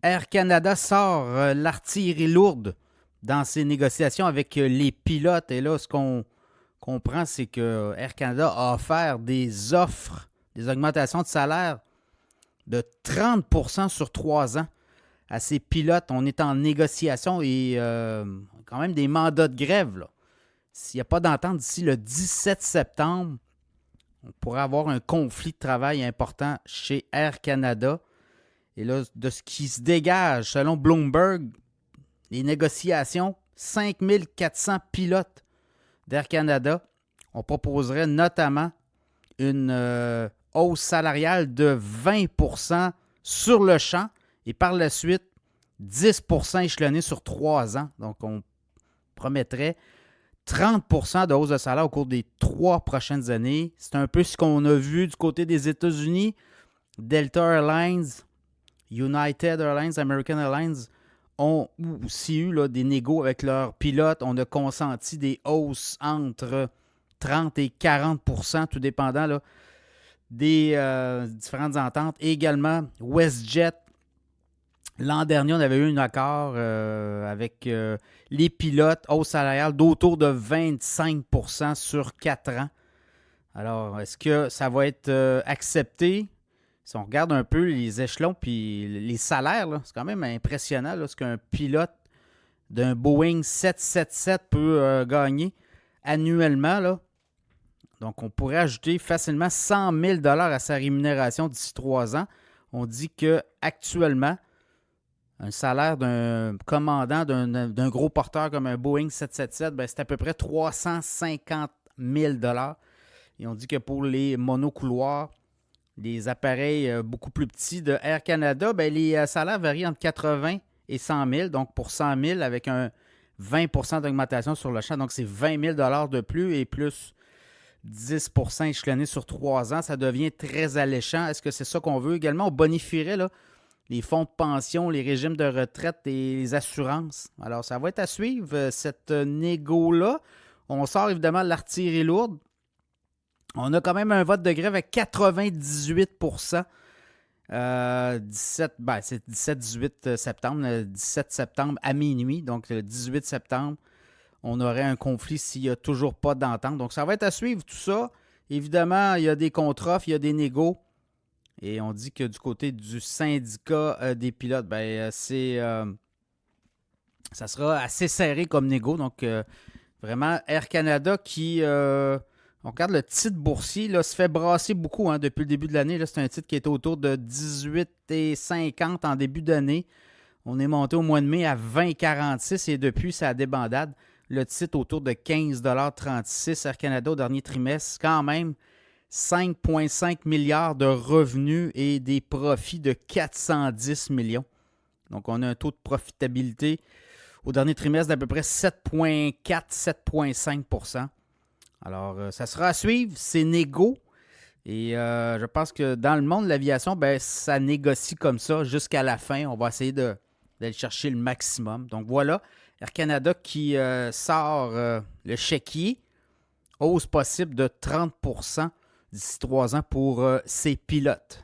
Air Canada sort l'artillerie lourde dans ses négociations avec les pilotes. Et là, ce qu'on comprend, c'est que Air Canada a offert des offres, des augmentations de salaire de 30% sur 3 ans à ses pilotes. On est en négociation et quand même des mandats de grève, là. S'il n'y a pas d'entente d'ici le 17 septembre, on pourrait avoir un conflit de travail important chez Air Canada. Et là, de ce qui se dégage, selon Bloomberg, les négociations, 5400 pilotes d'Air Canada, on proposerait notamment une hausse salariale de 20% sur le champ et par la suite, 10% échelonné sur 3 ans. Donc, on promettrait 30% de hausse de salaire au cours des 3 prochaines années. C'est un peu ce qu'on a vu du côté des États-Unis. Delta Airlines, United Airlines, American Airlines ont aussi eu là, des négos avec leurs pilotes. On a consenti des hausses entre 30 et 40%, tout dépendant là, des différentes ententes. Et également, WestJet. L'an dernier, on avait eu un accord avec les pilotes, hausse salariale d'autour de 25% sur 4 ans. Alors, est-ce que ça va être accepté? Si on regarde un peu les échelons puis les salaires, là, c'est quand même impressionnant là, ce qu'un pilote d'un Boeing 777 peut gagner annuellement. Là. Donc, on pourrait ajouter facilement 100 000 $ à sa rémunération d'ici 3 ans. On dit qu'actuellement, un salaire d'un commandant d'un gros porteur comme un Boeing 777, ben, c'est à peu près 350 000 $. Et on dit que pour les monocouloirs, les appareils beaucoup plus petits de Air Canada, ben, les salaires varient entre 80 et 100 000. Donc, pour 100 000, avec un 20% d'augmentation sur le champ, donc c'est 20 000 $ de plus et plus 10% échelonné sur 3 ans. Ça devient très alléchant. Est-ce que c'est ça qu'on veut? Également, on bonifierait là, les fonds de pension, les régimes de retraite et les assurances. Alors, ça va être à suivre, cette négo-là. On sort évidemment de l'artillerie lourde. On a quand même un vote de grève avec 98%. C'est 17-18 septembre. 17 septembre à minuit. Donc, le 18 septembre, on aurait un conflit s'il n'y a toujours pas d'entente. Donc, ça va être à suivre tout ça. Évidemment, il y a des contre-offres, il y a des négos. Et on dit que du côté du syndicat des pilotes, ça sera assez serré comme négo. Donc, vraiment, Air Canada qui, on regarde le titre boursier, là, se fait brasser beaucoup depuis le début de l'année. Là, c'est un titre qui était autour de 18,50 en début d'année. On est monté au mois de mai à 20,46 et depuis, ça a débandade. Le titre autour de 15,36 $. Air Canada au dernier trimestre, quand même, 5,5 milliards de revenus et des profits de 410 millions. Donc, on a un taux de profitabilité au dernier trimestre d'à peu près 7,4-7,5%. Alors, ça sera à suivre. C'est négo. Et je pense que dans le monde de l'aviation, ben, ça négocie comme ça jusqu'à la fin. On va essayer d'aller chercher le maximum. Donc, voilà. Air Canada qui sort le chéquier. Hausse possible de 30% d'ici 3 ans pour ses pilotes.